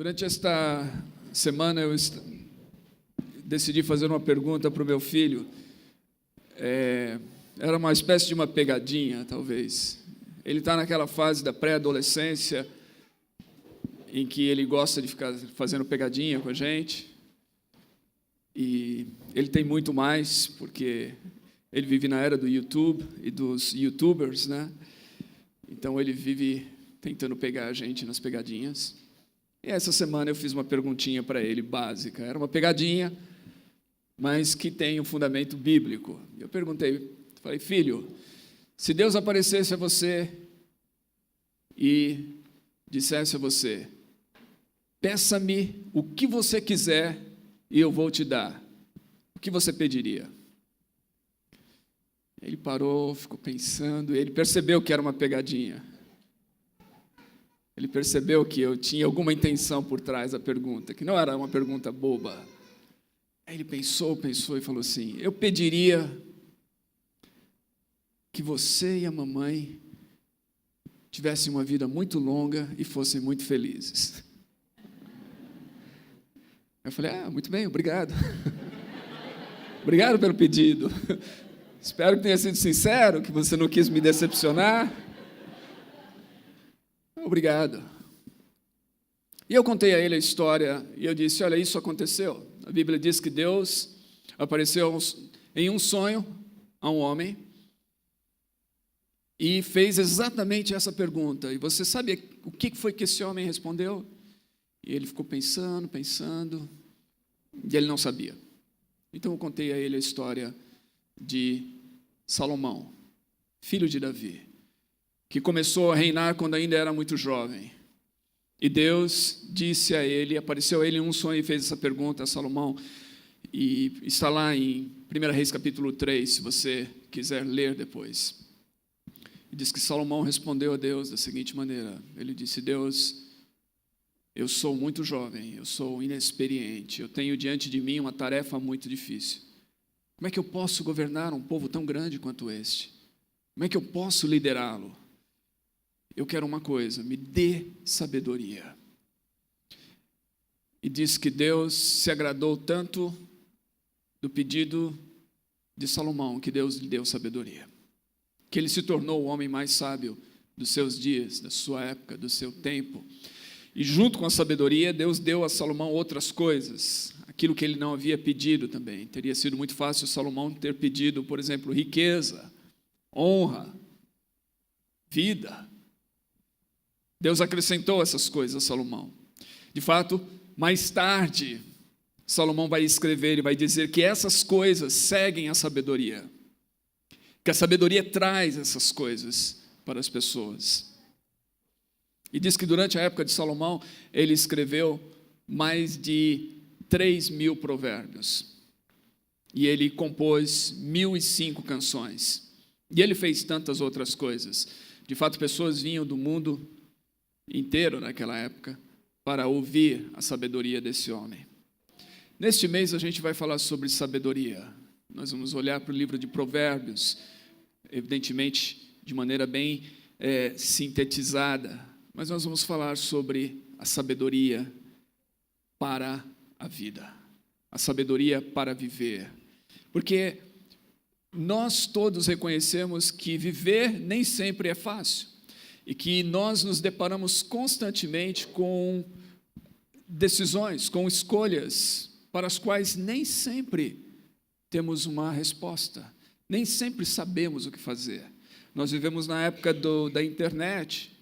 Durante esta semana eu decidi fazer uma pergunta para o meu filho. Era uma espécie de uma pegadinha, talvez. Ele está naquela fase da pré-adolescência em que ele gosta de ficar fazendo pegadinha com a gente. E ele tem muito mais, porque ele vive na era do YouTube e dos YouTubers, né? Então ele vive tentando pegar a gente nas pegadinhas. E essa semana eu fiz uma perguntinha para ele, básica. Era uma pegadinha, mas que tem um fundamento bíblico. Eu falei, filho, se Deus aparecesse a você e dissesse a você, peça-me o que você quiser e eu vou te dar, o que você pediria? Ele parou, ficou pensando, e ele percebeu que era uma pegadinha. Ele percebeu que eu tinha alguma intenção por trás da pergunta, que não era uma pergunta boba. Aí ele pensou e falou assim, eu pediria que você e a mamãe tivessem uma vida muito longa e fossem muito felizes. Eu falei, muito bem, obrigado. Obrigado pelo pedido. Espero que tenha sido sincero, que você não quis me decepcionar. Obrigado. E eu contei a ele a história, e eu disse, olha, isso aconteceu. A Bíblia diz que Deus apareceu em um sonho a um homem e fez exatamente essa pergunta. E você sabe o que foi que esse homem respondeu? E ele ficou pensando, e ele não sabia. Então eu contei a ele a história de Salomão, filho de Davi, que começou a reinar quando ainda era muito jovem. E Deus disse a ele, apareceu a ele em um sonho e fez essa pergunta a Salomão, e está lá em 1 Reis capítulo 3, se você quiser ler depois. E diz que Salomão respondeu a Deus da seguinte maneira, ele disse, Deus, eu sou muito jovem, eu sou inexperiente, eu tenho diante de mim uma tarefa muito difícil. Como é que eu posso governar um povo tão grande quanto este? Como é que eu posso liderá-lo? Eu quero uma coisa, me dê sabedoria. E diz que Deus se agradou tanto do pedido de Salomão, que Deus lhe deu sabedoria. Que ele se tornou o homem mais sábio dos seus dias, da sua época, do seu tempo. E junto com a sabedoria, Deus deu a Salomão outras coisas, aquilo que ele não havia pedido também. Teria sido muito fácil Salomão ter pedido, por exemplo, riqueza, honra, vida. Deus acrescentou essas coisas a Salomão. De fato, mais tarde, Salomão vai escrever e vai dizer que essas coisas seguem a sabedoria. Que a sabedoria traz essas coisas para as pessoas. E diz que durante a época de Salomão, ele escreveu mais de 3.000 provérbios. E ele compôs 1.005 canções. E ele fez tantas outras coisas. De fato, pessoas vinham do mundo inteiro naquela época para ouvir a sabedoria desse homem. Neste mês a gente vai falar sobre sabedoria. Nós vamos olhar para o livro de Provérbios, evidentemente de maneira bem sintetizada, mas nós vamos falar sobre a sabedoria para a vida, a sabedoria para viver. Porque nós todos reconhecemos que viver nem sempre é fácil e que nós nos deparamos constantemente com decisões, com escolhas para as quais nem sempre temos uma resposta, nem sempre sabemos o que fazer. Nós vivemos na época da internet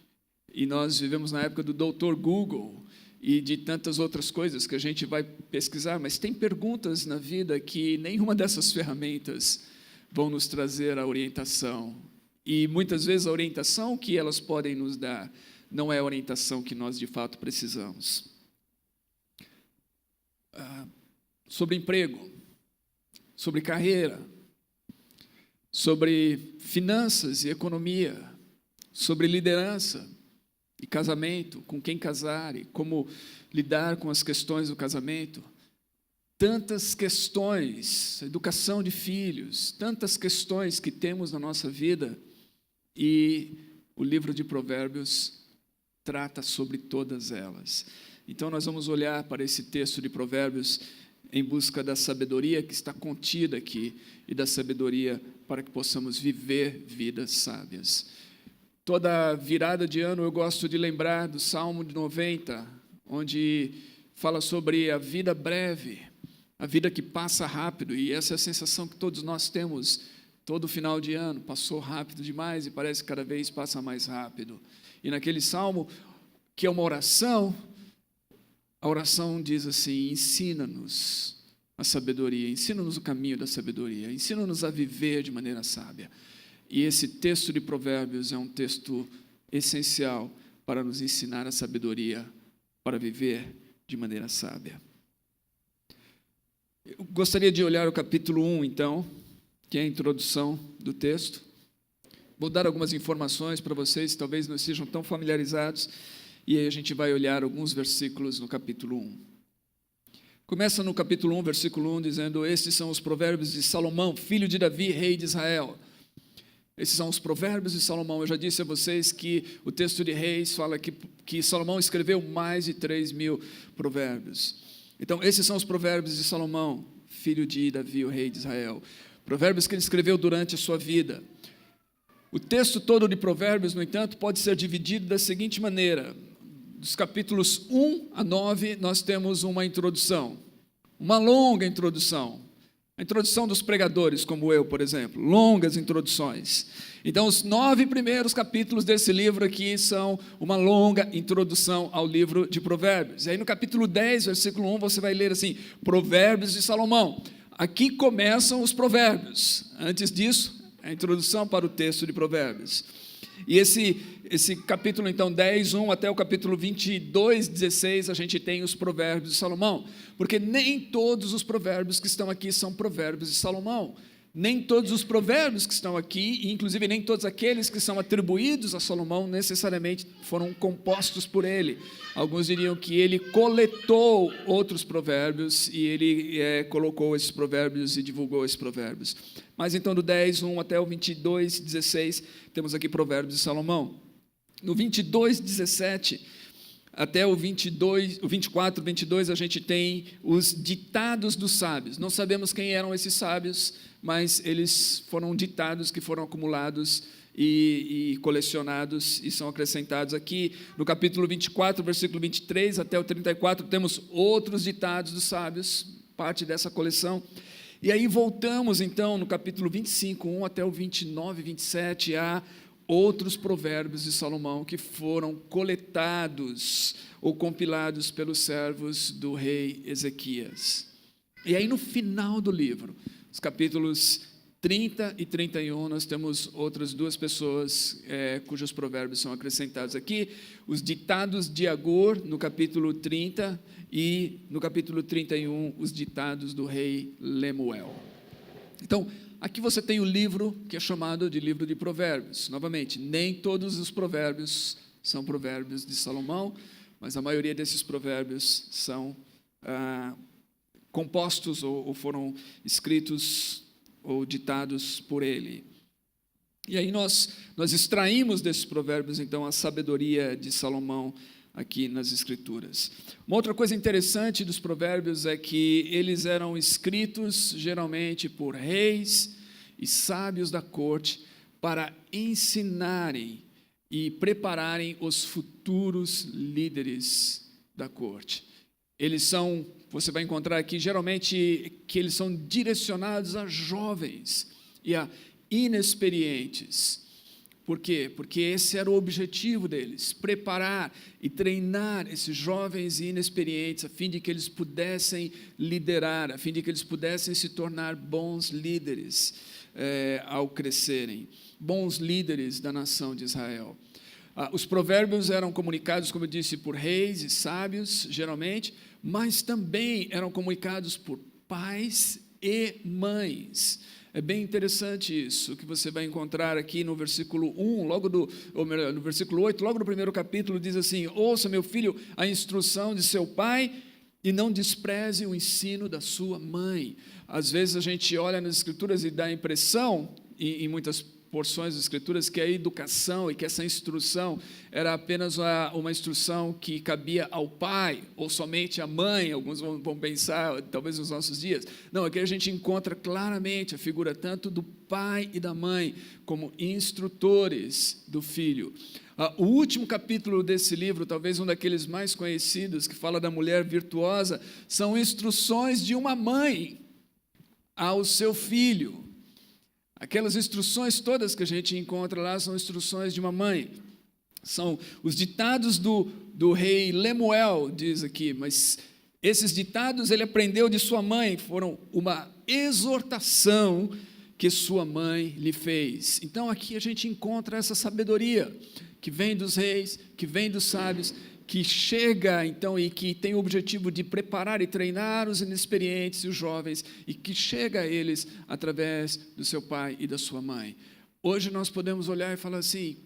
e nós vivemos na época do Dr. Google e de tantas outras coisas que a gente vai pesquisar, mas tem perguntas na vida que nenhuma dessas ferramentas vão nos trazer a orientação. E muitas vezes a orientação que elas podem nos dar não é a orientação que nós de fato precisamos. Sobre emprego, sobre carreira, sobre finanças e economia, sobre liderança e casamento, com quem casar e como lidar com as questões do casamento. Tantas questões, educação de filhos, tantas questões que temos na nossa vida. E o livro de Provérbios trata sobre todas elas. Então nós vamos olhar para esse texto de Provérbios em busca da sabedoria que está contida aqui e da sabedoria para que possamos viver vidas sábias. Toda virada de ano eu gosto de lembrar do Salmo de 90, onde fala sobre a vida breve, a vida que passa rápido, e essa é a sensação que todos nós temos todo final de ano. Passou rápido demais e parece que cada vez passa mais rápido. E naquele Salmo, que é uma oração, a oração diz assim: ensina-nos a sabedoria, ensina-nos o caminho da sabedoria, ensina-nos a viver de maneira sábia. E esse texto de Provérbios é um texto essencial para nos ensinar a sabedoria para viver de maneira sábia. Eu gostaria de olhar o capítulo 1, então, que é a introdução do texto. Vou dar algumas informações para vocês, talvez não sejam tão familiarizados, e aí a gente vai olhar alguns versículos no capítulo 1. Começa no capítulo 1, versículo 1, dizendo: estes são os provérbios de Salomão, filho de Davi, rei de Israel. Esses são os provérbios de Salomão. Eu já disse a vocês que o texto de Reis fala que Salomão escreveu mais de 3.000 provérbios. Então, esses são os provérbios de Salomão, filho de Davi, o rei de Israel. Provérbios que ele escreveu durante a sua vida. O texto todo de Provérbios, no entanto, pode ser dividido da seguinte maneira: dos capítulos 1 a 9, nós temos uma introdução, uma longa introdução. A introdução dos pregadores, como eu, por exemplo, longas introduções. Então, os 9 primeiros capítulos desse livro aqui são uma longa introdução ao livro de Provérbios. E aí no capítulo 10, versículo 1, você vai ler assim: Provérbios de Salomão. Aqui começam os provérbios. Antes disso, a introdução para o texto de Provérbios. E esse capítulo, então, 10, 1 até o capítulo 22, 16, a gente tem os provérbios de Salomão. Porque nem todos os provérbios que estão aqui são provérbios de Salomão. Nem todos os provérbios que estão aqui, e inclusive nem todos aqueles que são atribuídos a Salomão, necessariamente foram compostos por ele. Alguns diriam que ele coletou outros provérbios e ele colocou esses provérbios e divulgou esses provérbios. Mas então, do 10, 1 até o 22, 16, temos aqui provérbios de Salomão. No 22, 17, até o 24, 22, a gente tem os ditados dos sábios. Não sabemos quem eram esses sábios, mas eles foram ditados que foram acumulados e colecionados e são acrescentados aqui. No capítulo 24, versículo 23 até o 34, temos outros ditados dos sábios, parte dessa coleção. E aí voltamos, então, no capítulo 25, 1 até o 29, 27, a outros provérbios de Salomão que foram coletados ou compilados pelos servos do rei Ezequias. E aí, no final do livro, os capítulos 30 e 31, nós temos outras duas pessoas cujos provérbios são acrescentados aqui. Os ditados de Agur, no capítulo 30, e no capítulo 31, os ditados do rei Lemuel. Então, aqui você tem o livro que é chamado de livro de provérbios. Novamente, nem todos os provérbios são provérbios de Salomão, mas a maioria desses provérbios são compostos ou foram escritos ou ditados por ele. E aí nós extraímos desses provérbios, então, a sabedoria de Salomão aqui nas Escrituras. Uma outra coisa interessante dos provérbios é que eles eram escritos geralmente por reis e sábios da corte para ensinarem e prepararem os futuros líderes da corte. Eles são, você vai encontrar aqui, geralmente, que eles são direcionados a jovens e a inexperientes. Por quê? Porque esse era o objetivo deles, preparar e treinar esses jovens e inexperientes, a fim de que eles pudessem liderar, a fim de que eles pudessem se tornar bons líderes ao crescerem, bons líderes da nação de Israel. Os provérbios eram comunicados, como eu disse, por reis e sábios, geralmente, mas também eram comunicados por pais e mães. É bem interessante isso, que você vai encontrar aqui no versículo 1, no versículo 8, logo no primeiro capítulo, diz assim: ouça, meu filho, a instrução de seu pai e não despreze o ensino da sua mãe. Às vezes a gente olha nas Escrituras e dá a impressão, em muitas porções das Escrituras que a educação e que essa instrução era apenas uma instrução que cabia ao pai ou somente à mãe. Alguns vão pensar, talvez nos nossos dias. Não, aqui a gente encontra claramente a figura tanto do pai e da mãe como instrutores do filho. O último capítulo desse livro, talvez um daqueles mais conhecidos, que fala da mulher virtuosa, são instruções de uma mãe ao seu filho. Aquelas instruções todas que a gente encontra lá são instruções de uma mãe. São os ditados do rei Lemuel, diz aqui, mas esses ditados ele aprendeu de sua mãe, foram uma exortação que sua mãe lhe fez. Então aqui a gente encontra essa sabedoria que vem dos reis, que vem dos sábios, que chega então e que tem o objetivo de preparar e treinar os inexperientes e os jovens, e que chega a eles através do seu pai e da sua mãe. Hoje nós podemos olhar e falar assim,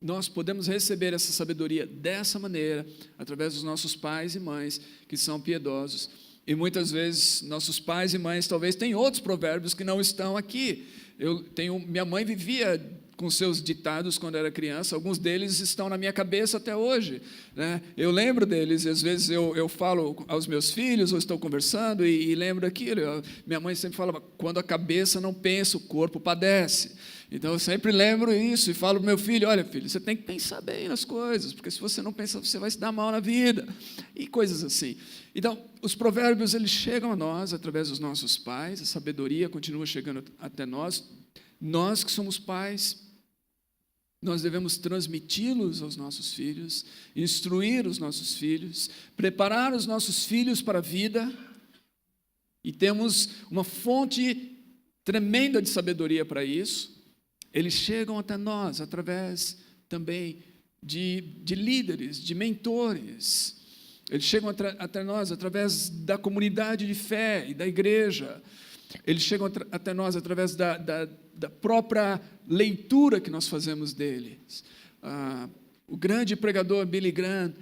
nós podemos receber essa sabedoria dessa maneira, através dos nossos pais e mães que são piedosos, e muitas vezes nossos pais e mães talvez tenham outros provérbios que não estão aqui. Minha mãe vivia com seus ditados quando era criança, alguns deles estão na minha cabeça até hoje, né? Eu lembro deles, e às vezes eu falo aos meus filhos, ou estou conversando e lembro aquilo. Minha mãe sempre falava, quando a cabeça não pensa, o corpo padece. Então eu sempre lembro isso e falo para o meu filho, olha filho, você tem que pensar bem nas coisas, porque se você não pensar, você vai se dar mal na vida, e coisas assim. Então, os provérbios, eles chegam a nós através dos nossos pais, a sabedoria continua chegando até nós que somos pais, nós devemos transmiti-los aos nossos filhos, instruir os nossos filhos, preparar os nossos filhos para a vida, e temos uma fonte tremenda de sabedoria para isso. Eles chegam até nós através também de líderes, de mentores. Eles chegam até nós através da comunidade de fé e da igreja. Eles chegam até nós através da própria leitura que nós fazemos deles. O grande pregador Billy Graham,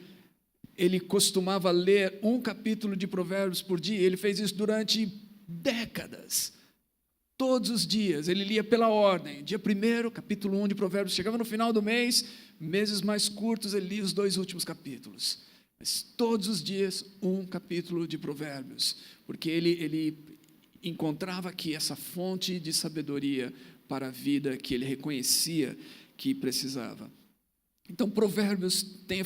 ele costumava ler um capítulo de Provérbios por dia. Ele fez isso durante décadas. Todos os dias, ele lia pela ordem. Dia 1º, capítulo 1 de Provérbios. Chegava no final do mês, meses mais curtos, ele lia os 2 últimos capítulos. Mas todos os dias, um capítulo de Provérbios. Porque ele encontrava aqui essa fonte de sabedoria para a vida que ele reconhecia que precisava. Então, Provérbios tem a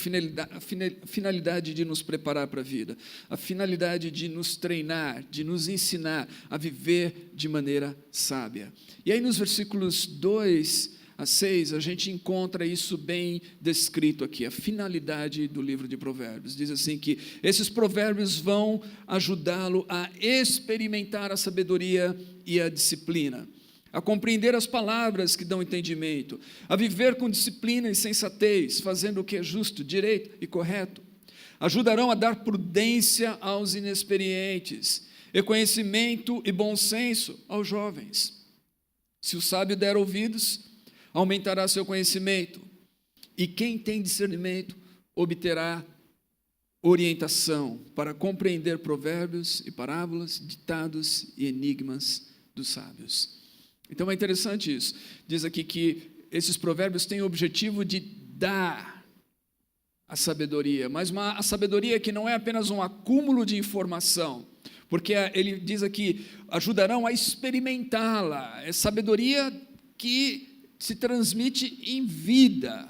finalidade de nos preparar para a vida, a finalidade de nos treinar, de nos ensinar a viver de maneira sábia. E aí, nos versículos 2 a 6, a gente encontra isso bem descrito aqui, a finalidade do livro de Provérbios. Diz assim que esses provérbios vão ajudá-lo a experimentar a sabedoria e a disciplina, a compreender as palavras que dão entendimento, a viver com disciplina e sensatez, fazendo o que é justo, direito e correto. Ajudarão a dar prudência aos inexperientes, e conhecimento e bom senso aos jovens. Se o sábio der ouvidos, aumentará seu conhecimento, e quem tem discernimento obterá orientação para compreender provérbios e parábolas, ditados e enigmas dos sábios. Então é interessante isso. Diz aqui que esses provérbios têm o objetivo de dar a sabedoria, mas a sabedoria que não é apenas um acúmulo de informação, porque ele diz aqui, ajudarão a experimentá-la. É sabedoria que se transmite em vida,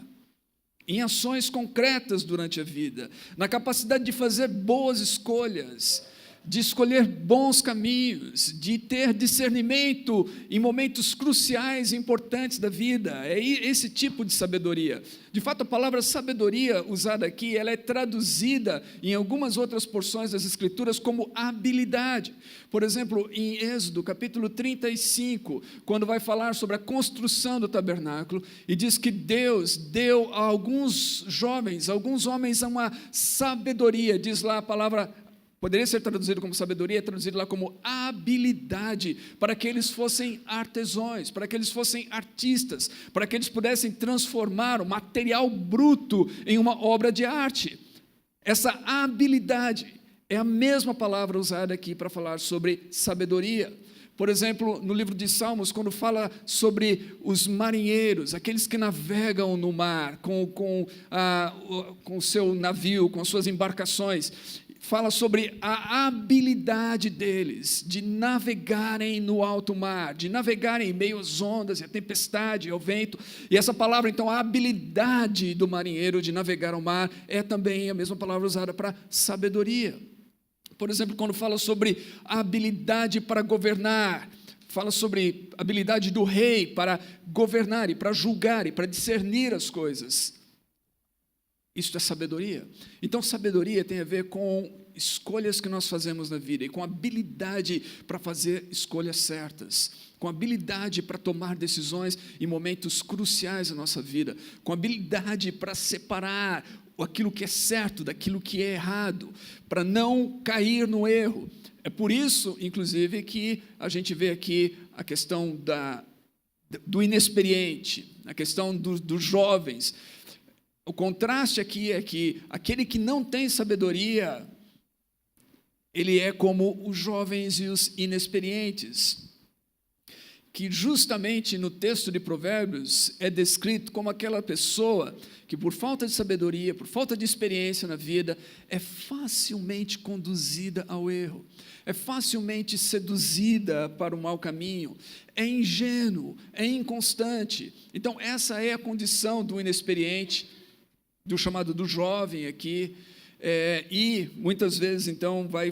em ações concretas durante a vida, na capacidade de fazer boas escolhas, de escolher bons caminhos, de ter discernimento em momentos cruciais e importantes da vida. É esse tipo de sabedoria. De fato, a palavra sabedoria usada aqui, ela é traduzida em algumas outras porções das Escrituras como habilidade. Por exemplo, em Êxodo, capítulo 35, quando vai falar sobre a construção do tabernáculo, e diz que Deus deu a alguns jovens, alguns homens, uma sabedoria, diz lá a palavra. Poderia ser traduzido como sabedoria, traduzido lá como habilidade, para que eles fossem artesãos, para que eles fossem artistas, para que eles pudessem transformar o material bruto em uma obra de arte. Essa habilidade é a mesma palavra usada aqui para falar sobre sabedoria. Por exemplo, no livro de Salmos, quando fala sobre os marinheiros, aqueles que navegam no mar com o seu navio, com as suas embarcações, fala sobre a habilidade deles de navegarem no alto mar, de navegarem em meio às ondas, à tempestade, ao vento. E essa palavra, então, a habilidade do marinheiro de navegar ao mar, é também a mesma palavra usada para sabedoria. Por exemplo, quando fala sobre a habilidade para governar, fala sobre a habilidade do rei para governar e para julgar e para discernir as coisas. Isso é sabedoria. Então, sabedoria tem a ver com escolhas que nós fazemos na vida e com habilidade para fazer escolhas certas, com habilidade para tomar decisões em momentos cruciais da nossa vida, com habilidade para separar aquilo que é certo daquilo que é errado, para não cair no erro. É por isso, inclusive, que a gente vê aqui a questão do inexperiente, a questão dos jovens. O contraste aqui é que aquele que não tem sabedoria, ele é como os jovens e os inexperientes, que justamente no texto de Provérbios é descrito como aquela pessoa que, por falta de sabedoria, por falta de experiência na vida, é facilmente conduzida ao erro, é facilmente seduzida para o mau caminho, é ingênuo, é inconstante. Então, essa é a condição do inexperiente, do chamado do jovem aqui, e muitas vezes, então, vai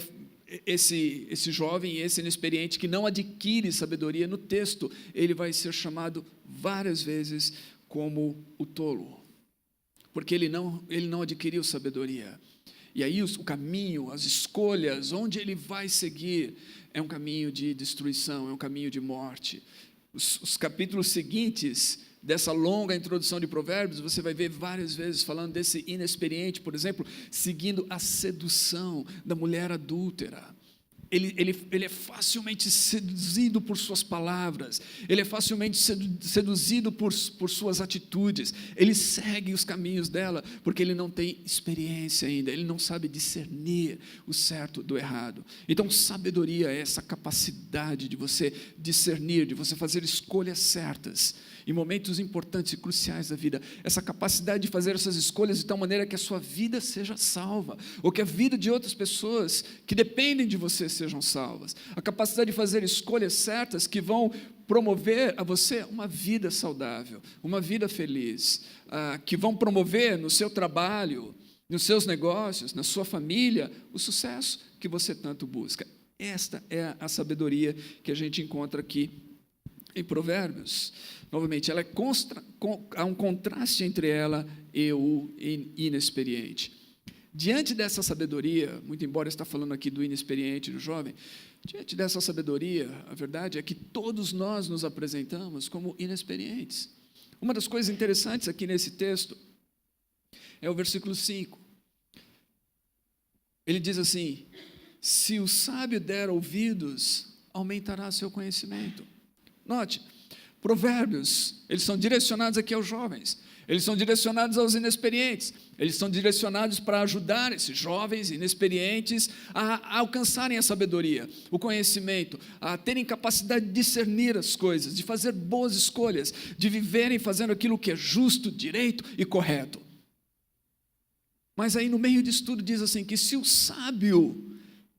esse jovem, esse inexperiente que não adquire sabedoria, no texto, ele vai ser chamado várias vezes como o tolo, porque ele não adquiriu sabedoria. E aí o caminho, as escolhas, onde ele vai seguir, é um caminho de destruição, é um caminho de morte. Os capítulos seguintes dessa longa introdução de Provérbios, você vai ver várias vezes falando desse inexperiente, por exemplo, seguindo a sedução da mulher adúltera. Ele é facilmente seduzido por suas palavras, ele é facilmente seduzido por suas atitudes, ele segue os caminhos dela, porque ele não tem experiência ainda, ele não sabe discernir o certo do errado. Então, sabedoria é essa capacidade de você discernir, de você fazer escolhas certas, em momentos importantes e cruciais da vida, essa capacidade de fazer essas escolhas de tal maneira que a sua vida seja salva, ou que a vida de outras pessoas que dependem de você sejam salvas, a capacidade de fazer escolhas certas que vão promover a você uma vida saudável, uma vida feliz, que vão promover no seu trabalho, nos seus negócios, na sua família, o sucesso que você tanto busca. Esta é a sabedoria que a gente encontra aqui em Provérbios. Novamente, há um contraste entre ela e o inexperiente. Diante dessa sabedoria, muito embora está falando aqui do inexperiente, do jovem, diante dessa sabedoria, a verdade é que todos nós nos apresentamos como inexperientes. Uma das coisas interessantes aqui nesse texto é o versículo 5. Ele diz assim: se o sábio der ouvidos, aumentará seu conhecimento. Note, Provérbios, eles são direcionados aqui aos jovens, eles são direcionados aos inexperientes, eles são direcionados para ajudar esses jovens inexperientes a alcançarem a sabedoria, o conhecimento, a terem capacidade de discernir as coisas, de fazer boas escolhas, de viverem fazendo aquilo que é justo, direito e correto. Mas aí no meio disso tudo diz assim, que se o sábio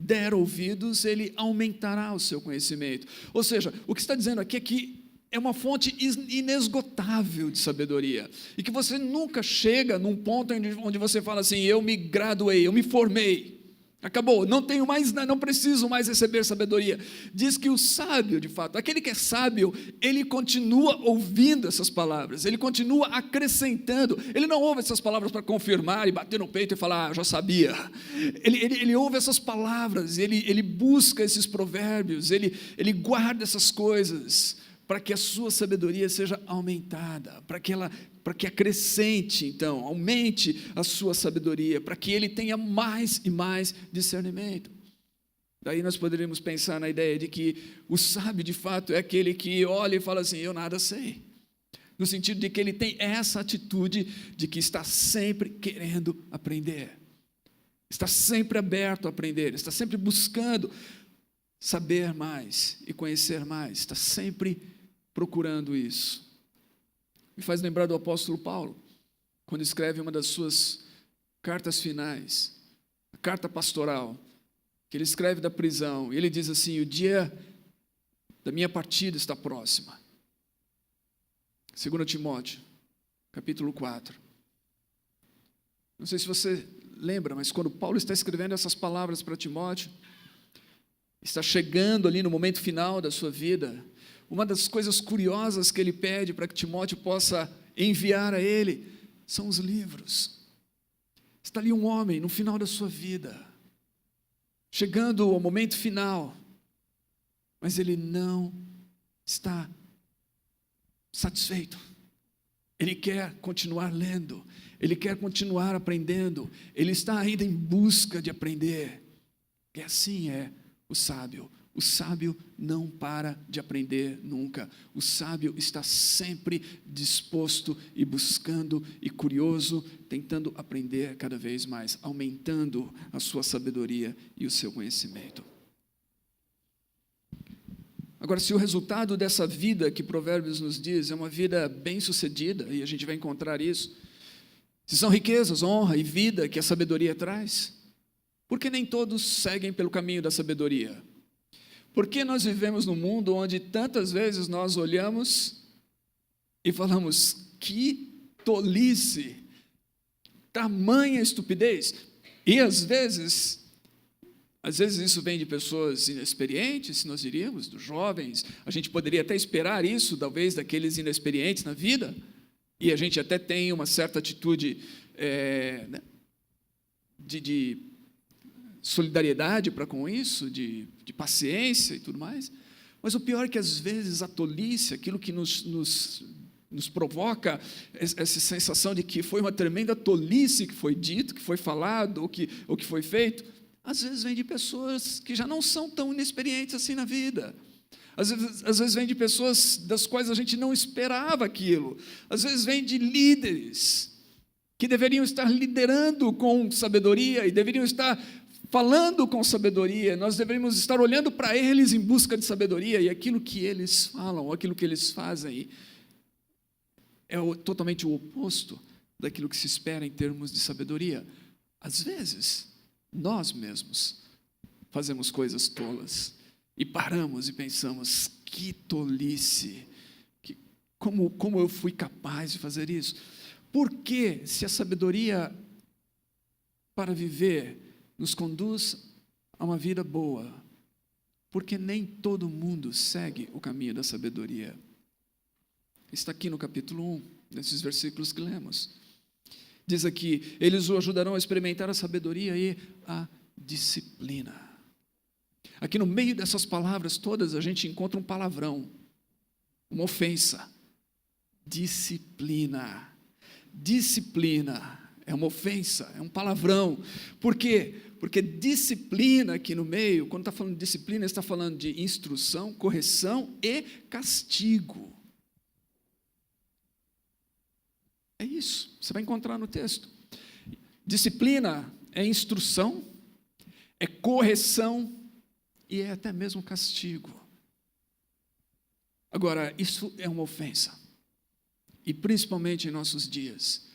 der ouvidos, ele aumentará o seu conhecimento. Ou seja, o que está dizendo aqui é que é uma fonte inesgotável de sabedoria, e que você nunca chega num ponto onde você fala assim: eu me graduei, eu me formei, acabou, não tenho mais, não preciso mais receber sabedoria. Diz que o sábio, de fato, aquele que é sábio, ele continua ouvindo essas palavras, ele continua acrescentando, ele não ouve essas palavras para confirmar e bater no peito e falar: já sabia. Ele ouve essas palavras, ele busca esses provérbios, ele guarda essas coisas, para que a sua sabedoria seja aumentada, para que acrescente, então, aumente a sua sabedoria, para que ele tenha mais e mais discernimento. Daí nós poderíamos pensar na ideia de que o sábio, de fato, é aquele que olha e fala assim: eu nada sei. No sentido de que ele tem essa atitude de que está sempre querendo aprender, está sempre aberto a aprender, está sempre buscando saber mais e conhecer mais, está sempre procurando isso. Me faz lembrar do apóstolo Paulo, quando escreve uma das suas cartas finais, a carta pastoral, que ele escreve da prisão, e ele diz assim: o dia da minha partida está próxima. 2 Timóteo, capítulo 4. Não sei se você lembra, mas quando Paulo está escrevendo essas palavras para Timóteo, está chegando ali no momento final da sua vida, uma das coisas curiosas que ele pede para que Timóteo possa enviar a ele são os livros. Está ali um homem no final da sua vida, chegando ao momento final, mas ele não está satisfeito. Ele quer continuar lendo, ele quer continuar aprendendo, ele está ainda em busca de aprender. E assim é o sábio. O sábio não para de aprender nunca. O sábio está sempre disposto e buscando e curioso, tentando aprender cada vez mais, aumentando a sua sabedoria e o seu conhecimento. Agora, se o resultado dessa vida que Provérbios nos diz é uma vida bem-sucedida, e a gente vai encontrar isso, se são riquezas, honra e vida que a sabedoria traz, por que nem todos seguem pelo caminho da sabedoria? Por que nós vivemos num mundo onde tantas vezes nós olhamos e falamos: que tolice, tamanha estupidez? E às vezes isso vem de pessoas inexperientes, se nós diríamos, dos jovens. A gente poderia até esperar isso, talvez, daqueles inexperientes na vida, e a gente até tem uma certa atitude de solidariedade para com isso, de paciência e tudo mais. Mas o pior é que às vezes a tolice, aquilo que nos provoca essa sensação de que foi uma tremenda tolice que foi dito, que foi falado, ou que foi feito, às vezes vem de pessoas que já não são tão inexperientes assim na vida. Às vezes vem de pessoas das quais a gente não esperava aquilo. Às vezes vem de líderes que deveriam estar liderando com sabedoria e deveriam estar falando com sabedoria. Nós deveríamos estar olhando para eles em busca de sabedoria, e aquilo que eles falam, aquilo que eles fazem é totalmente o oposto daquilo que se espera em termos de sabedoria. Às vezes, nós mesmos fazemos coisas tolas e paramos e pensamos: que tolice, como eu fui capaz de fazer isso? Por que, se a sabedoria para viver nos conduz a uma vida boa, porque nem todo mundo segue o caminho da sabedoria? Está aqui no capítulo 1, nesses versículos que lemos. Diz aqui: eles o ajudarão a experimentar a sabedoria e a disciplina. Aqui no meio dessas palavras todas a gente encontra um palavrão, uma ofensa: disciplina. Disciplina é uma ofensa, é um palavrão. Por quê? Porque disciplina aqui no meio, quando está falando de disciplina, está falando de instrução, correção e castigo. É isso, você vai encontrar no texto. Disciplina é instrução, é correção e é até mesmo castigo. Agora, isso é uma ofensa, e principalmente em nossos dias.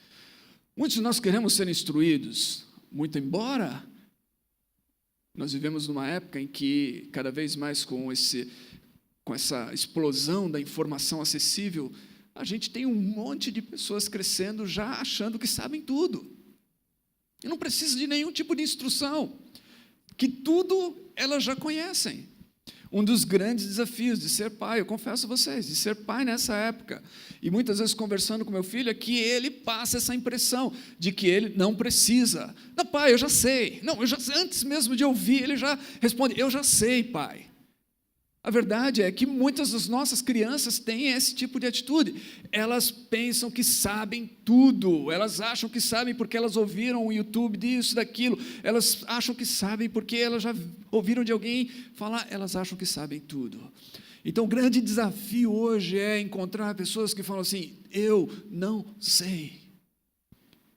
Muitos de nós queremos ser instruídos, muito embora nós vivemos numa época em que, cada vez mais com essa explosão da informação acessível, a gente tem um monte de pessoas crescendo já achando que sabem tudo. E não precisa de nenhum tipo de instrução, que tudo elas já conhecem. Um dos grandes desafios de ser pai, eu confesso a vocês, de ser pai nessa época, e muitas vezes conversando com meu filho, é que ele passa essa impressão de que ele não precisa. Não, pai, eu já sei. Não, eu já sei. Antes mesmo de ouvir, ele já responde: eu já sei, pai. A verdade é que muitas das nossas crianças têm esse tipo de atitude. Elas pensam que sabem tudo. Elas acham que sabem porque elas ouviram o YouTube disso, daquilo. Elas acham que sabem porque elas já ouviram de alguém falar. Elas acham que sabem tudo. Então, o grande desafio hoje é encontrar pessoas que falam assim: eu não sei.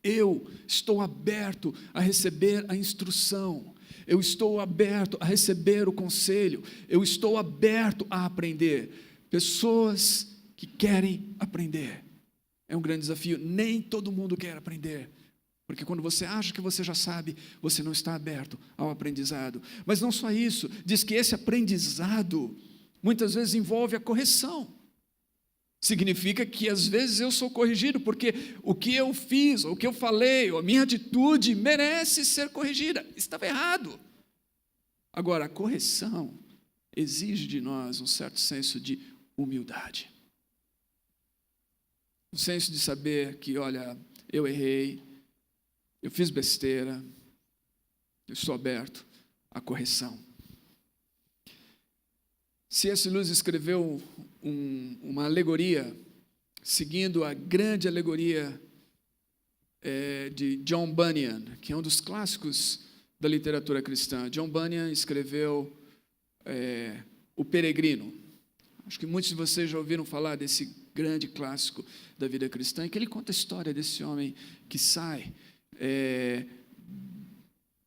Eu estou aberto a receber a instrução. Eu estou aberto a receber o conselho. Eu estou aberto a aprender. Pessoas que querem aprender. É um grande desafio. Nem todo mundo quer aprender. Porque quando você acha que você já sabe, você não está aberto ao aprendizado. Mas não só isso. Diz que esse aprendizado muitas vezes envolve a correção. Significa que às vezes eu sou corrigido porque o que eu fiz, ou o que eu falei, ou a minha atitude merece ser corrigida. Estava errado. Agora, a correção exige de nós um certo senso de humildade. Um senso de saber que, olha, eu errei, eu fiz besteira, eu estou aberto à correção. C.S. Lewis escreveu uma alegoria, seguindo a grande alegoria de John Bunyan, que é um dos clássicos da literatura cristã. John Bunyan escreveu O Peregrino. Acho que muitos de vocês já ouviram falar desse grande clássico da vida cristã, em que ele conta a história desse homem que sai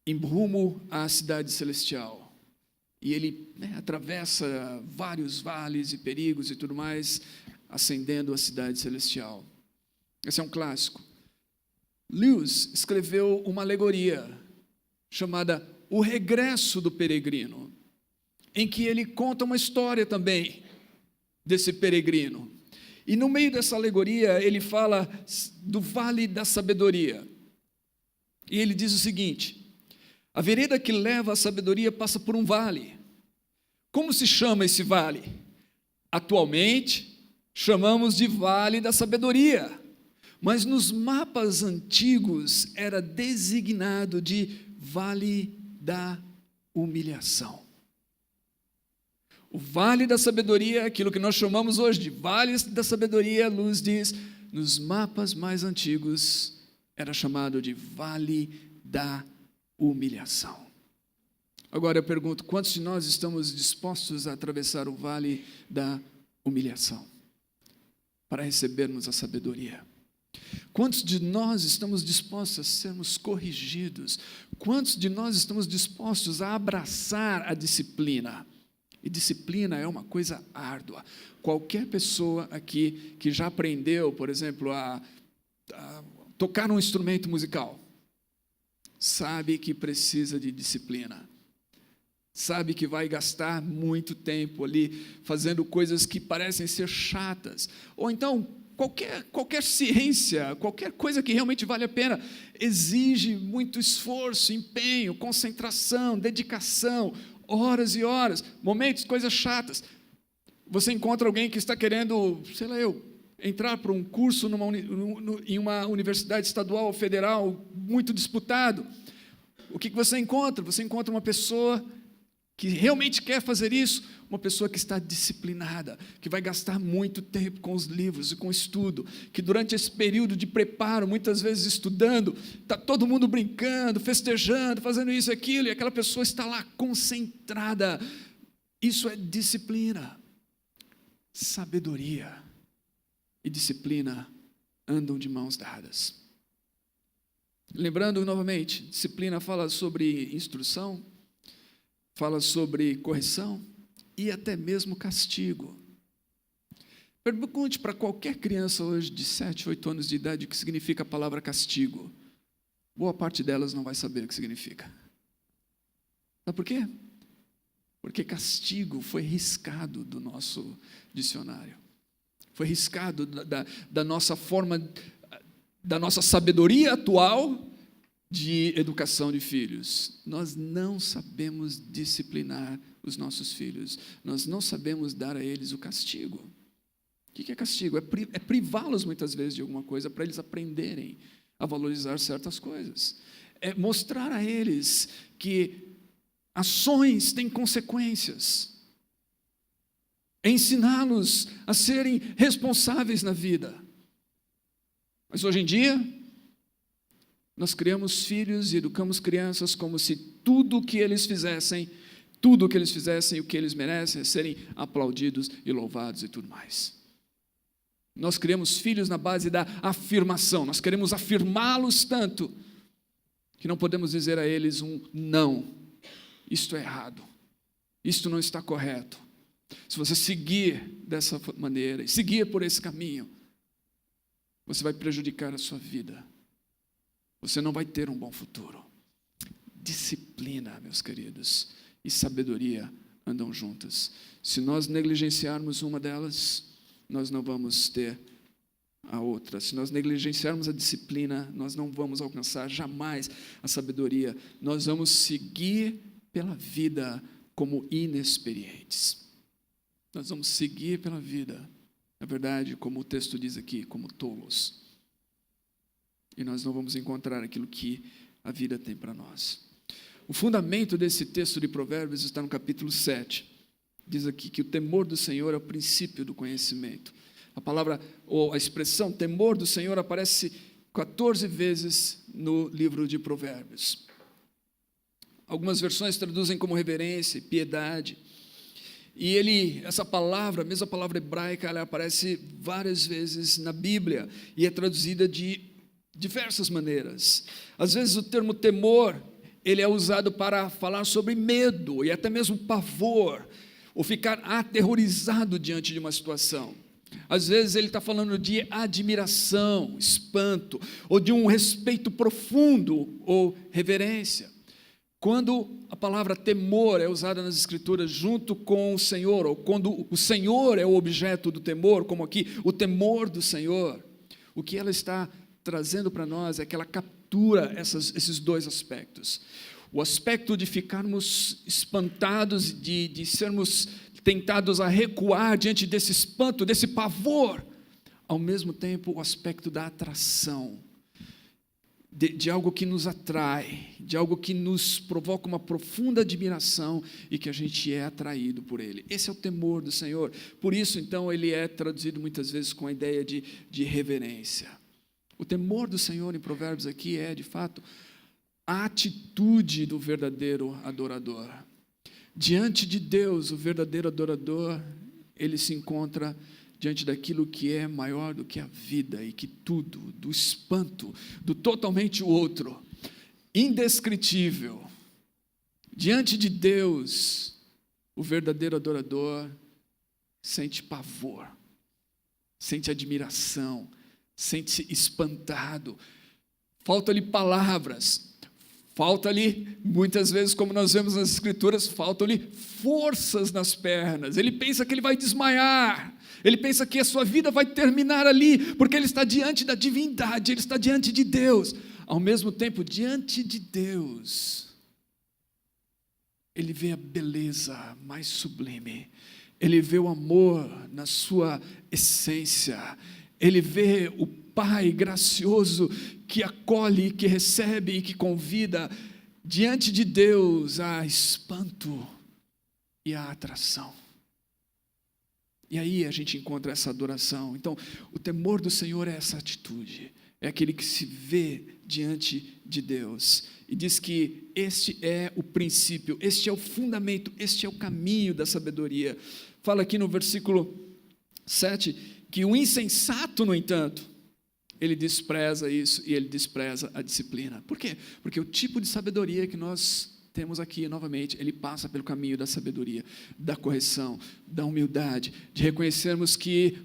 em rumo à cidade celestial. E ele atravessa vários vales e perigos e tudo mais, ascendendo a cidade celestial. Esse é um clássico. Lewis escreveu uma alegoria chamada O Regresso do Peregrino, em que ele conta uma história também desse peregrino. E no meio dessa alegoria, ele fala do Vale da Sabedoria. E ele diz o seguinte: a vereda que leva à sabedoria passa por um vale. Como se chama esse vale? Atualmente, chamamos de Vale da Sabedoria. Mas nos mapas antigos era designado de Vale da Humilhação. O Vale da Sabedoria é aquilo que nós chamamos hoje de Vale da Sabedoria. Luz diz, nos mapas mais antigos era chamado de Vale da Humilhação. Agora eu pergunto, quantos de nós estamos dispostos a atravessar o Vale da Humilhação para recebermos a sabedoria? Quantos de nós estamos dispostos a sermos corrigidos? Quantos de nós estamos dispostos a abraçar a disciplina? E disciplina é uma coisa árdua. Qualquer pessoa aqui que já aprendeu, por exemplo, a tocar um instrumento musical, sabe que precisa de disciplina. Sabe que vai gastar muito tempo ali fazendo coisas que parecem ser chatas. Ou então, qualquer ciência, qualquer coisa que realmente vale a pena, exige muito esforço, empenho, concentração, dedicação, horas e horas, momentos, coisas chatas. Você encontra alguém que está querendo, entrar para um curso em uma universidade estadual ou federal muito disputado. O que você encontra? Você encontra uma pessoa que realmente quer fazer isso, uma pessoa que está disciplinada, que vai gastar muito tempo com os livros e com o estudo, que durante esse período de preparo, muitas vezes estudando, está todo mundo brincando, festejando, fazendo isso e aquilo, e aquela pessoa está lá concentrada. Isso é disciplina. Sabedoria e disciplina andam de mãos dadas. Lembrando novamente, disciplina fala sobre instrução, fala sobre correção e até mesmo castigo. Pergunte para qualquer criança hoje de 7, 8 anos de idade o que significa a palavra castigo. Boa parte delas não vai saber o que significa. Sabe por quê? Porque castigo foi riscado do nosso dicionário. Foi riscado da nossa forma, da nossa sabedoria atual de educação de filhos. Nós não sabemos disciplinar os nossos filhos. Nós não sabemos dar a eles o castigo. O que é castigo? É privá-los muitas vezes de alguma coisa para eles aprenderem a valorizar certas coisas. É mostrar a eles que ações têm consequências. É ensiná-los a serem responsáveis na vida. Mas hoje em dia, nós criamos filhos e educamos crianças como se tudo o que eles fizessem, o que eles merecem é serem aplaudidos e louvados e tudo mais. Nós criamos filhos na base da afirmação. Nós queremos afirmá-los tanto que não podemos dizer a eles um não. Isto é errado. Isto não está correto. Se você seguir dessa maneira e seguir por esse caminho, você vai prejudicar a sua vida. Você não vai ter um bom futuro. Disciplina, meus queridos, e sabedoria andam juntas. Se nós negligenciarmos uma delas, nós não vamos ter a outra. Se nós negligenciarmos a disciplina, nós não vamos alcançar jamais a sabedoria. Nós vamos seguir pela vida como inexperientes. Nós vamos seguir pela vida, na verdade, como o texto diz aqui, como tolos. E nós não vamos encontrar aquilo que a vida tem para nós. O fundamento desse texto de Provérbios está no capítulo 7. Diz aqui que o temor do Senhor é o princípio do conhecimento. A palavra, ou a expressão temor do Senhor aparece 14 vezes no livro de Provérbios. Algumas versões traduzem como reverência e piedade. E essa palavra, a mesma palavra hebraica, ela aparece várias vezes na Bíblia e é traduzida de diversas maneiras. Às vezes o termo temor, ele é usado para falar sobre medo e até mesmo pavor, ou ficar aterrorizado diante de uma situação. Às vezes ele está falando de admiração, espanto, ou de um respeito profundo ou reverência. Quando a palavra temor é usada nas Escrituras junto com o Senhor, ou quando o Senhor é o objeto do temor, como aqui, o temor do Senhor, o que ela está trazendo para nós é que ela captura esses dois aspectos. O aspecto de ficarmos espantados, de sermos tentados a recuar diante desse espanto, desse pavor, ao mesmo tempo o aspecto da atração, de algo que nos atrai, de algo que nos provoca uma profunda admiração e que a gente é atraído por ele. Esse é o temor do Senhor. Por isso, então, ele é traduzido muitas vezes com a ideia de reverência. O temor do Senhor em Provérbios aqui é, de fato, a atitude do verdadeiro adorador. Diante de Deus, o verdadeiro adorador, ele se encontra diante daquilo que é maior do que a vida e que tudo, do espanto, do totalmente outro, indescritível. Diante de Deus, o verdadeiro adorador sente pavor, sente admiração, sente-se espantado. Faltam-lhe palavras, falta-lhe, muitas vezes, como nós vemos nas Escrituras, faltam-lhe forças nas pernas. Ele pensa que ele vai desmaiar. Ele pensa que a sua vida vai terminar ali, porque ele está diante da divindade, ele está diante de Deus. Ao mesmo tempo, diante de Deus, ele vê a beleza mais sublime, ele vê o amor na sua essência, ele vê o Pai gracioso que acolhe, que recebe e que convida. Diante de Deus há espanto e há atração. E aí a gente encontra essa adoração. Então, o temor do Senhor é essa atitude, é aquele que se vê diante de Deus. E diz que este é o princípio, este é o fundamento, este é o caminho da sabedoria. Fala aqui no versículo 7, que o insensato, no entanto, ele despreza isso e ele despreza a disciplina. Por quê? Porque o tipo de sabedoria que nós temos aqui, novamente, ele passa pelo caminho da sabedoria, da correção, da humildade, de reconhecermos que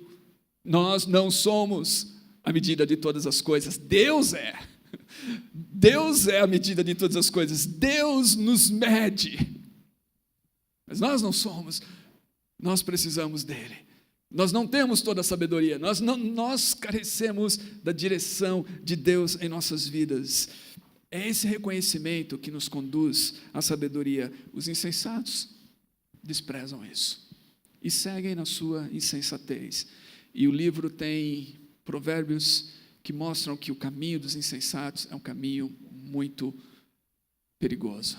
nós não somos a medida de todas as coisas, Deus é. Deus é a medida de todas as coisas, Deus nos mede. Mas nós não somos, nós precisamos dele. Nós não temos toda a sabedoria, nós carecemos da direção de Deus em nossas vidas. É esse reconhecimento que nos conduz à sabedoria. Os insensatos desprezam isso e seguem na sua insensatez. E o livro tem provérbios que mostram que o caminho dos insensatos é um caminho muito perigoso.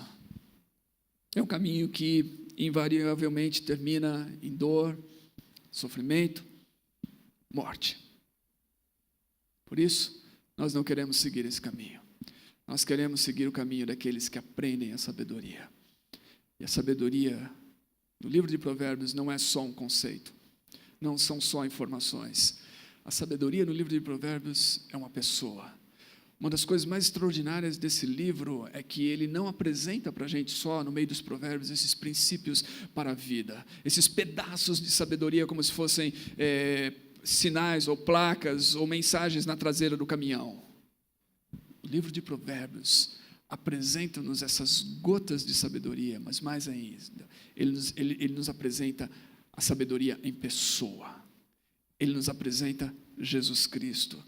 É um caminho que invariavelmente termina em dor, sofrimento, morte. Por isso, nós não queremos seguir esse caminho. Nós queremos seguir o caminho daqueles que aprendem a sabedoria. E a sabedoria, no livro de Provérbios, não é só um conceito, não são só informações. A sabedoria no livro de Provérbios é uma pessoa. Uma das coisas mais extraordinárias desse livro é que ele não apresenta para a gente só, no meio dos provérbios, esses princípios para a vida, esses pedaços de sabedoria como se fossem sinais ou placas ou mensagens na traseira do caminhão. O livro de Provérbios apresenta-nos essas gotas de sabedoria, mas mais ainda, ele nos apresenta a sabedoria em pessoa. Ele nos apresenta Jesus Cristo.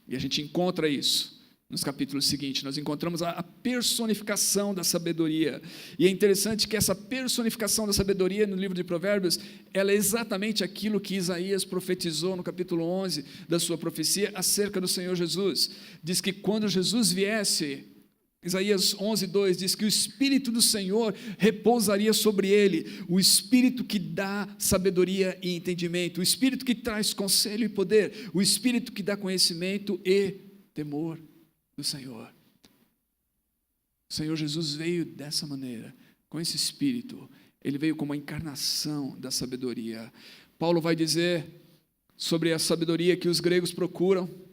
E a gente encontra isso nos capítulos seguintes. Nós encontramos a personificação da sabedoria. E é interessante que essa personificação da sabedoria no livro de Provérbios, ela é exatamente aquilo que Isaías profetizou no capítulo 11 da sua profecia acerca do Senhor Jesus. Diz que quando Jesus viesse, Isaías 11:2 diz que o Espírito do Senhor repousaria sobre ele, o Espírito que dá sabedoria e entendimento, o Espírito que traz conselho e poder, o Espírito que dá conhecimento e temor do Senhor. O Senhor Jesus veio dessa maneira, com esse Espírito, ele veio como a encarnação da sabedoria. Paulo vai dizer sobre a sabedoria que os gregos procuram.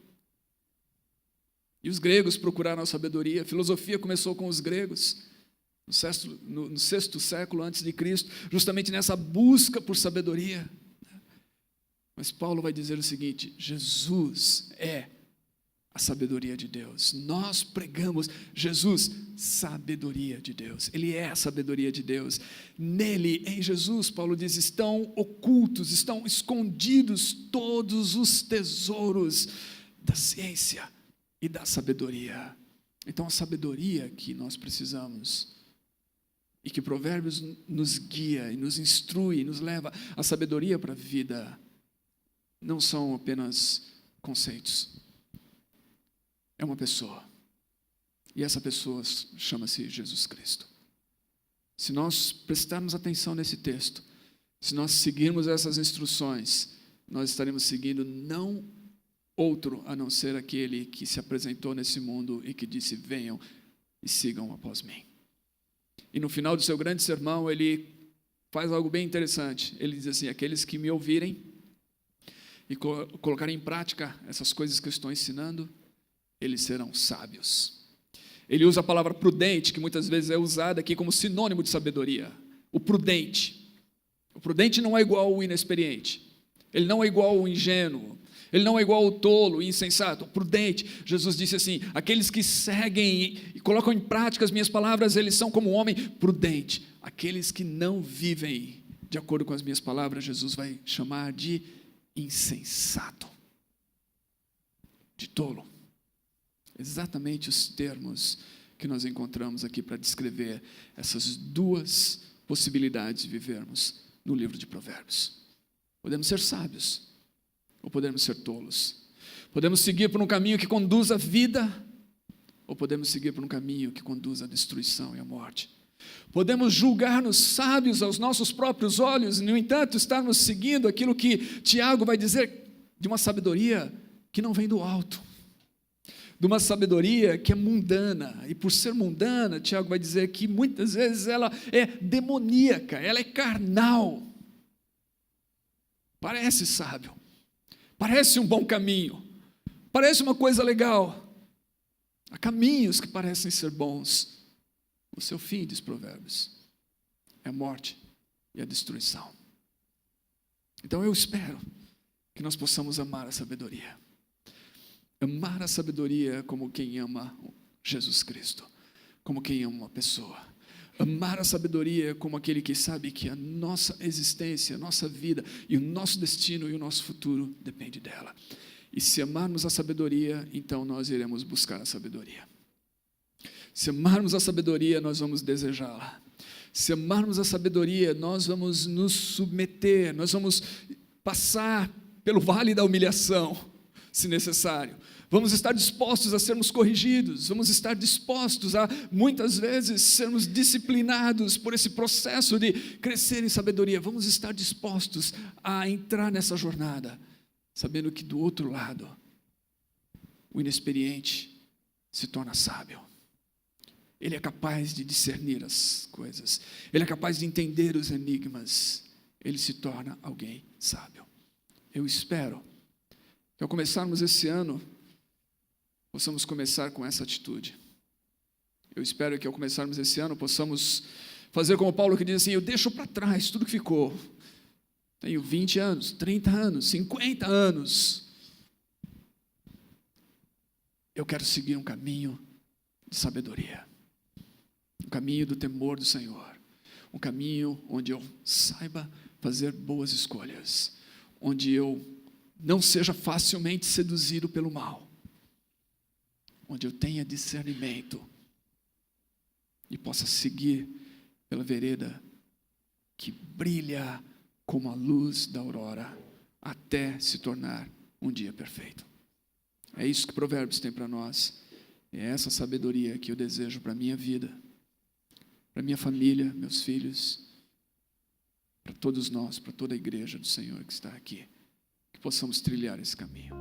E os gregos procuraram a sabedoria. A filosofia começou com os gregos, no sexto século antes de Cristo, justamente nessa busca por sabedoria. Mas Paulo vai dizer o seguinte: Jesus é a sabedoria de Deus. Nós pregamos Jesus, sabedoria de Deus. Ele é a sabedoria de Deus. Nele, em Jesus, Paulo diz, estão ocultos, estão escondidos todos os tesouros da ciência e da sabedoria. Então a sabedoria que nós precisamos e que Provérbios nos guia e nos instrui, nos leva a sabedoria para a vida, não são apenas conceitos, é uma pessoa, e essa pessoa chama-se Jesus Cristo. Se nós prestarmos atenção nesse texto, se nós seguirmos essas instruções, nós estaremos seguindo não outro a não ser aquele que se apresentou nesse mundo e que disse: venham e sigam após mim. E no final do seu grande sermão, ele faz algo bem interessante. Ele diz assim: aqueles que me ouvirem e colocarem em prática essas coisas que eu estou ensinando, eles serão sábios. Ele usa a palavra prudente, que muitas vezes é usada aqui como sinônimo de sabedoria. O prudente. O prudente não é igual ao inexperiente. Ele não é igual ao ingênuo. Ele não é igual ao tolo e insensato, prudente. Jesus disse assim: aqueles que seguem e colocam em prática as minhas palavras, eles são como um homem prudente. Aqueles que não vivem de acordo com as minhas palavras, Jesus vai chamar de insensato, de tolo. Exatamente os termos que nós encontramos aqui para descrever essas duas possibilidades de vivermos no livro de Provérbios. Podemos ser sábios, ou podemos ser tolos. Podemos seguir por um caminho que conduz à vida, ou podemos seguir por um caminho que conduz à destruição e à morte. Podemos julgar-nos sábios aos nossos próprios olhos, e, no entanto, estarmos seguindo aquilo que Tiago vai dizer de uma sabedoria que não vem do alto, de uma sabedoria que é mundana, e por ser mundana, Tiago vai dizer que muitas vezes ela é demoníaca, ela é carnal. Parece sábio, parece um bom caminho, parece uma coisa legal. Há caminhos que parecem ser bons. O seu fim, diz Provérbios, é a morte e a destruição. Então eu espero que nós possamos amar a sabedoria. Amar a sabedoria como quem ama Jesus Cristo, como quem ama uma pessoa. Amar a sabedoria como aquele que sabe que a nossa existência, a nossa vida e o nosso destino e o nosso futuro depende dela. E se amarmos a sabedoria, então nós iremos buscar a sabedoria. Se amarmos a sabedoria, nós vamos desejá-la. Se amarmos a sabedoria, nós vamos nos submeter, nós vamos passar pelo vale da humilhação, se necessário. Vamos estar dispostos a sermos corrigidos, vamos estar dispostos a, muitas vezes, sermos disciplinados por esse processo de crescer em sabedoria. Vamos estar dispostos a entrar nessa jornada, sabendo que do outro lado, o inexperiente se torna sábio. Ele é capaz de discernir as coisas, ele é capaz de entender os enigmas, ele se torna alguém sábio. Eu espero Que ao começarmos esse ano, possamos começar com essa atitude. Eu espero que ao começarmos esse ano, possamos fazer como Paulo, que diz assim: eu deixo para trás tudo que ficou. Tenho 20 anos, 30 anos, 50 anos. Eu quero seguir um caminho de sabedoria. Um caminho do temor do Senhor. Um caminho onde eu saiba fazer boas escolhas. Onde eu não seja facilmente seduzido pelo mal. Onde eu tenha discernimento e possa seguir pela vereda que brilha como a luz da aurora até se tornar um dia perfeito. É isso que Provérbios tem para nós. É essa sabedoria que eu desejo para a minha vida, para a minha família, meus filhos, para todos nós, para toda a igreja do Senhor que está aqui. Que possamos trilhar esse caminho.